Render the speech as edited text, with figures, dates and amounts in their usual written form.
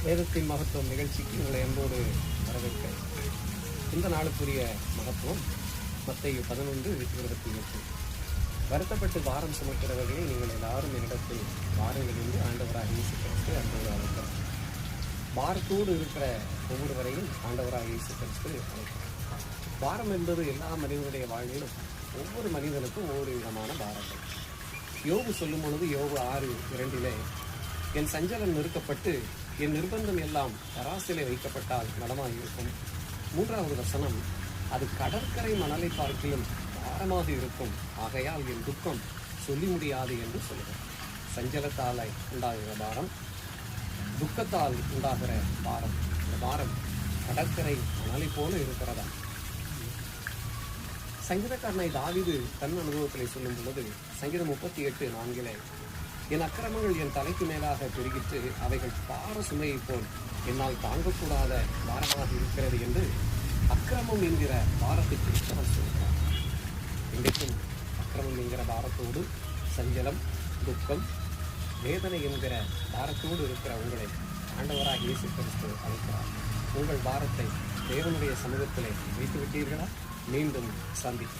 வேதத்தின் மகத்துவம் நிகழ்ச்சிக்கு உங்களை அன்போடு வரவேற்க. இந்த நாளுக்குரிய மகத்துவம் மத்தேயு 11:28. வருத்தப்பட்டு பாரம் சுமக்கிறவர்களே, நீங்கள் எல்லாரும் என்னிடத்தில் வாருங்கள் என்று ஆண்டவராக இயேசு கிறிஸ்து அன்போடு அழைக்கிறார். பாரத்தோடு இருக்கிற ஒவ்வொருவரையும் ஆண்டவராக இயேசு கிறிஸ்து அழைக்கிறார். பாரம் என்பது எல்லா மனிதனுடைய வாழ்விலும் ஒவ்வொரு மனிதனுக்கும் ஒவ்வொரு விதமான பாரங்கள். யோபு சொல்லும் பொழுது யோபு 6:2 என் சஞ்சலம் நிறுக்கப்பட்டு என் நிர்பந்தம் எல்லாம் தராசிலே வைக்கப்பட்டால் நலமாக இருக்கும். 3வது வசனம், அது கடற்கரை மணலை பார்க்கிலும் பாரமாக இருக்கும், ஆகையால் என் துக்கம் சொல்லி முடியாது என்று சொல்லுகிறார். சஞ்சலத்தால் உண்டாகிற பாரம், துக்கத்தால் உண்டாகிற பாரம், இந்த பாரம் கடற்கரை மணலை போல இருக்கிறதா? சங்கீதக்காரனை தாவீது தன் அனுபவத்திலே சொல்லும் பொழுது சங்கீதம் 38:4 என் அக்கிரமங்கள் என் தலைக்கு மேலாக பெருகிட்டு அவைகள் பார சுமையை போல் என்னால் தாங்கக்கூடாத பாரமாக இருக்கிறது என்று அக்கிரமம் என்கிற பாரத்தை குறித்து அவர் சொல்கிறார். இன்றைக்கும் அக்கிரமம் என்கிற பாரத்தோடு சஞ்சலம், துக்கம், வேதனை என்கிற பாரத்தோடு இருக்கிற உங்களை ஆண்டவராக இயேசு கிறிஸ்து அழைக்கிறார். உங்கள் பாரத்தை தேவனுடைய சமூகத்திலே வைத்து விட்டீர்களா? மீண்டும் சந்திப்போம்.